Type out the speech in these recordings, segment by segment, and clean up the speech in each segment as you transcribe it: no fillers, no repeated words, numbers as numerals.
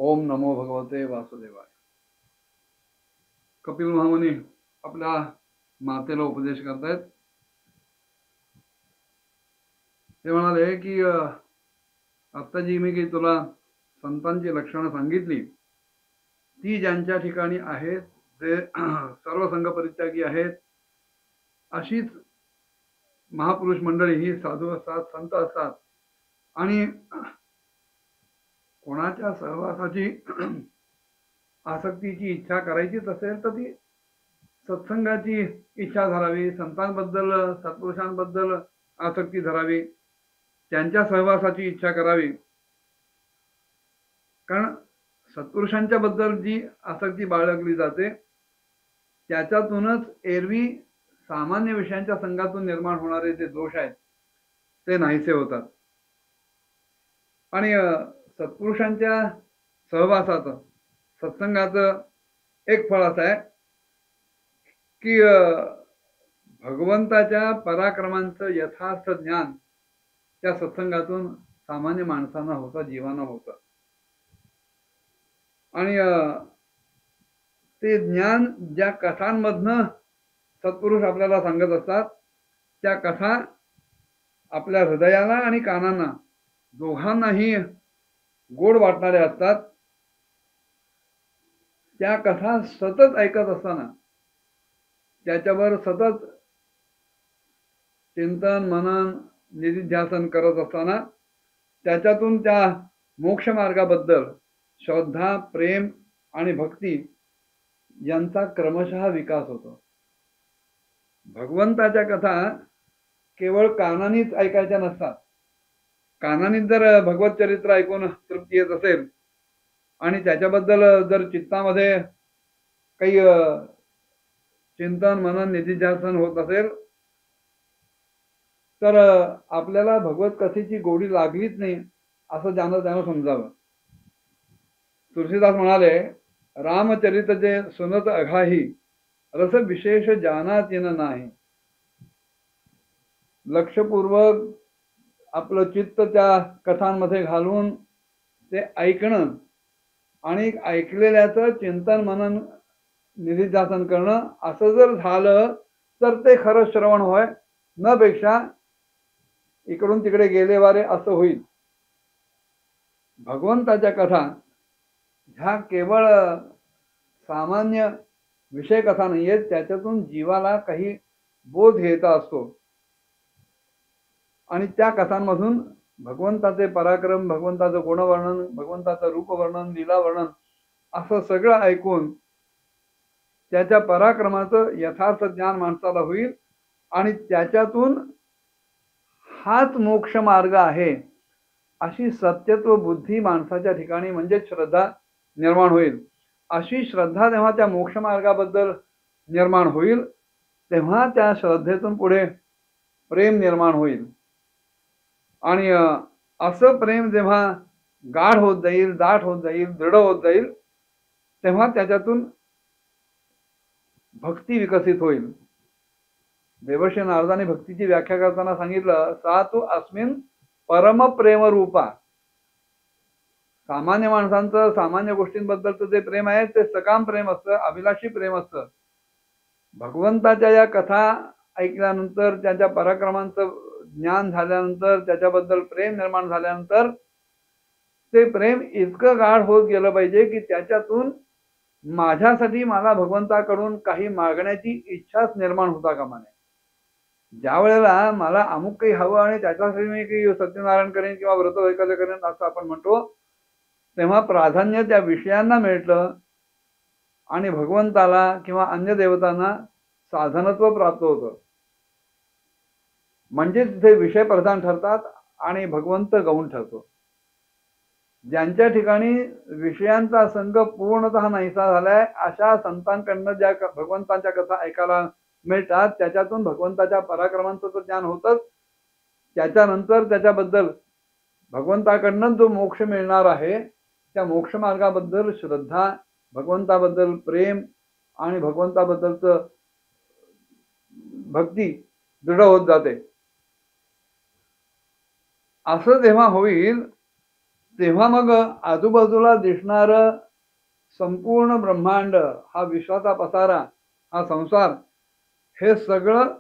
ओम नमो भगवते वासुदेवाय. कपिल महामुनी आपल्या मातेला उपदेश करतायत. ते म्हणाले की आता जी मी काही तुला संतांची लक्षणं सांगितली ती ज्यांच्या ठिकाणी आहेत ते सर्व संघ परित्यागी आहेत, अशीच महापुरुष मंडळी ही साधू असतात, संत असतात. आणि कोणाच्या सहवासाची आसक्तीची इच्छा करायचीच असेल तर ती सत्संगाची इच्छा धरावी, संतांबद्दल सत्पुरुषांबद्दल आसक्ती धरावी, त्यांच्या सहवासाची इच्छा करावी. कारण सत्पुरुषांच्या बद्दल जी आसक्ती बाळगली जाते त्याच्यातूनच एरवी सामान्य विषयांच्या संघातून निर्माण होणारे जे दोष आहेत ते नाहीसे होतात. आणि सत्पुरुषांच्या सहवासाचं सत्संगाचं एक फळ असं आहे की भगवंताच्या पराक्रमांचं यथार्थ ज्ञान त्या सत्संगातून सामान्य माणसांना होतं, जीवांना होतं. आणि ते ज्ञान ज्या कथांमधनं सत्पुरुष आपल्याला सांगत असतात त्या कथा आपल्या हृदयाला आणि कानांना दोघांनाही गोड वाटणाऱ्या असतात. त्या कथा सतत ऐकत असताना त्याच्यावर सतत चिंतन मनन निधिध्यासन करत असताना त्याच्यातून त्या मोक्ष मार्गाबद्दल श्रद्धा, प्रेम आणि भक्ती यांचा क्रमशः विकास होतो. भगवंताच्या कथा केवळ कानानीच ऐकायच्या नसतात. कानानीच जर भगवत चरित्र ऐकून तृप्ती येत असेल आणि त्याच्याबद्दल जर चित्तामध्ये काही चिंतन मनन निधिध्यासन होत असेल तर आपल्याला भगवत कथेची गोडी लागलीच नाही असं त्यानं समजावं. तुलसीदास म्हणाले, रामचरित जे सुनत अघाही रस विशेष जानात येन नाही. लक्षपूर्वक आपलं चित्त त्या कथांमध्ये घालून ते ऐकणं आणि ऐकलेल्याचं चिंतन मनन निधिध्यासन करणं असं जर झालं तर ते खरं श्रवण होय, न पेक्षा इकडून तिकडे गेले वारे असं होईल. भगवंताच्या कथा ह्या केवळ सामान्य विषय कथा नाही आहेत, त्याच्यातून जीवाला काही बोध घेता असतो. आणि त्या कथांमधून भगवंताचे पराक्रम, भगवंताचं गुणवर्णन, भगवंताचं रूपवर्णन, लीलावर्णन असं सगळं ऐकून त्याच्या पराक्रमाचं यथार्थ ज्ञान माणसाला होईल आणि त्याच्यातून हाच मोक्ष मार्ग आहे अशी सत्यत्व बुद्धी माणसाच्या ठिकाणी म्हणजे श्रद्धा निर्माण होईल. अशी श्रद्धा जेव्हा त्या मोक्ष मार्गाबद्दल निर्माण होईल तेव्हा त्या श्रद्धेतून पुढे प्रेम निर्माण होईल. आणि असं प्रेम जेव्हा गाढ होत जाईल, दाट होत जाईल, दृढ होत जाईल तेव्हा त्याच्यातून भक्ती विकसित होईल. देवर्षी नारदाने भक्तीची व्याख्या करताना सांगितलं, सा तू अस्मिन परम प्रेम रूपा. सामान्य माणसांचं सामान्य गोष्टींबद्दलचं जे प्रेम आहे ते सकाम प्रेम असतं, अभिलाषी प्रेम असतं. भगवंताच्या या कथा ऐकल्यानंतर, त्याच्या पराक्रमांचं ज्ञान झाल्यानंतर, त्याच्याबद्दल प्रेम निर्माण झाल्यानंतर ते प्रेम इतकं गाढ होत गेलं पाहिजे की त्याच्यातून माझ्यासाठी मला भगवंताकडून काही मागण्याची इच्छाच निर्माण होता कामा नये. ज्या वेळेला मला अमुक काही हवं आणि त्याच्यासाठी मी काही सत्यनारायण करेन किंवा व्रत वैकल्य करेन असं आपण म्हणतो, तेव्हा प्राधान्य त्या विषयांना मिळतं आणि भगवंताला किंवा अन्य देवतांना साधनत्व प्राप्त होतं. म्हणजे तिथे विषय प्रधान ठरतात आणि भगवंत गौण ठरतो. ज्यांच्या ठिकाणी विषयांचा संघ पूर्णतः नाहीसा झालाय अशा संतांकडनं ज्या भगवंतांच्या कथा ऐकायला मिळतात त्याच्यातून भगवंताच्या पराक्रमांचं तर ज्ञान होतच, त्याच्यानंतर त्याच्याबद्दल भगवंताकडनं जो मोक्ष मिळणार आहे त्या मोक्ष मार्गाबद्दल श्रद्धा, भगवंताबद्दल प्रेम आणि भगवंताबद्दलचं भक्ती दृढ होत जाते. असं जेव्हा होईल तेव्हा मग आजूबाजूला दिसणार संपूर्ण ब्रह्मांड, हा विश्वाचा पसारा, हा संसार, हे सगळं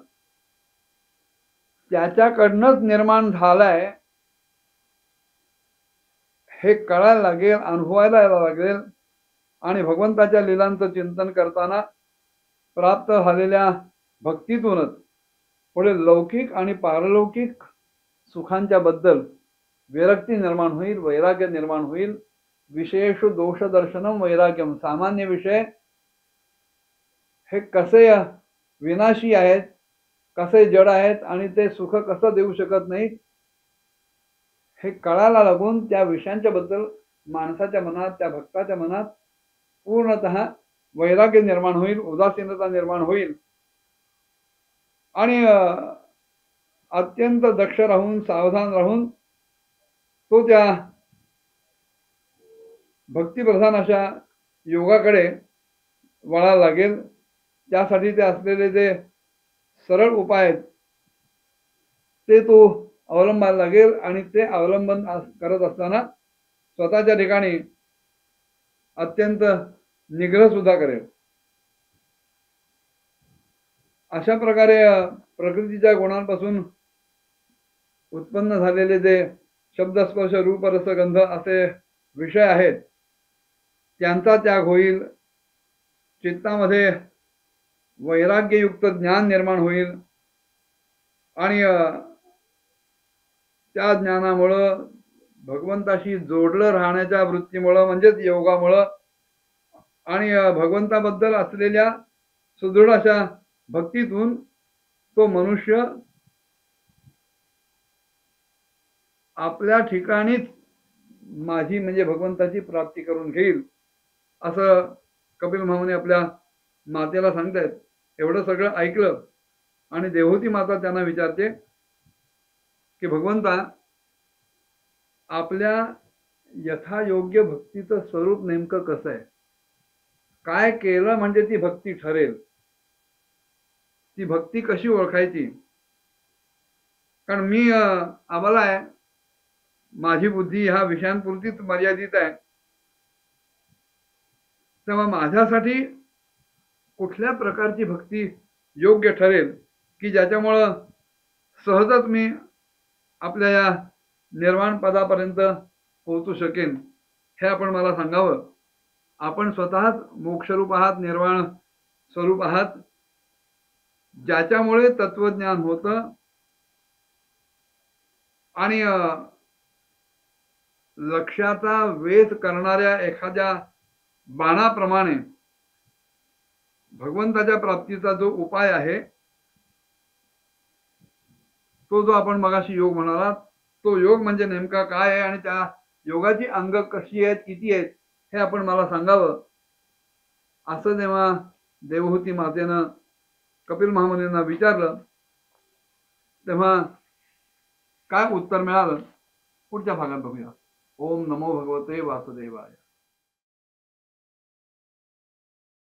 त्याच्याकडनंच निर्माण झालंय हे कळायला लागेल, अनुभवायला लागेल. आणि भगवंताच्या लीलांचं चिंतन करताना प्राप्त झालेल्या भक्तीतूनच पुढे लौकिक आणि पारलौकिक सुखांच्या बद्दल विरक्ती निर्माण होईल, वैराग्य निर्माण होईल. विषयेषु दोष दर्शनम वैराग्यम. सामान्य विषय हे कसे विनाशी आहेत, कसे जड आहेत आणि ते सुख कसं देऊ शकत नाहीत हे कळायला लागून त्या विषयांच्या बद्दल माणसाच्या मनात, त्या भक्ताच्या मनात पूर्णतः वैराग्य निर्माण होईल, उदासीनता निर्माण होईल. आणि अत्यंत दक्ष राहून, सावधान राहून तो त्या भक्तिप्रधान अशा योगाकडे वळायला लागेल. त्यासाठी ते असलेले जे सरळ उपाय आहेत ते तो अवलंबायला लागेल. आणि ते अवलंबन करत असताना स्वतःच्या ठिकाणी अत्यंत निग्रह सुद्धा करेल. अशा प्रकारे प्रकृतीच्या गुणांपासून उत्पन्न झालेले जे शब्द, स्पर्श, रूप, रस, गंध असे विषय आहेत त्यांचा त्याग होईल. चित्तामध्ये वैराग्ययुक्त ज्ञान निर्माण होईल. आणि त्या ज्ञानामुळं भगवंताशी जोडलं राहण्याच्या वृत्तीमुळं म्हणजेच योगामुळं आणि भगवंताबद्दल असलेल्या सुदृढ अशा भक्तीतून तो मनुष्य आपल्या ठिकाणीच माझी म्हणजे भगवंताची प्राप्ती करून घेईल असं कपिल महामुनी आपल्या मातेला सांगतायत. एवढं सगळं ऐकलं आणि देवहूती माता त्यांना विचारते की भगवंता, आपल्या यथायोग्य भक्तीचं स्वरूप नेमकं कसं आहे, काय केलं म्हणजे ती भक्ती ठरेल, ती भक्ती कशी ओळखायची. कारण मी आम्हाला आहे, माझी बुद्धी ह्या विषयांपुरतीच मर्यादित आहे. तेव्हा माझ्यासाठी कुठल्या प्रकारची भक्ती योग्य ठरेल की ज्याच्यामुळं सहजच मी आपल्या या निर्वाण पदापर्यंत पोहोचू शकेन, हे आपण मला सांगावं. आपण स्वतःच मोक्षरूप आहात, निर्वाण स्वरूप आहात, ज्याच्यामुळे तत्वज्ञान होतं. आणि लक्ष्याचा वेध करणाऱ्या एखाद्या बाणाप्रमाणे भगवंताच्या प्राप्तीचा जो उपाय आहे तो जो आपण मगाशी योग म्हणालात, तो योग म्हणजे नेमका काय आहे आणि त्या योगाची अंग कशी आहेत, किती आहेत, हे आपण मला सांगावं. असं जेव्हा देवहूती मातेनं कपिल महामुनींना विचारलं तेव्हा काय उत्तर मिळालं पुढच्या भागात बघूया. ओम नमो भगवते वासुदेवाय.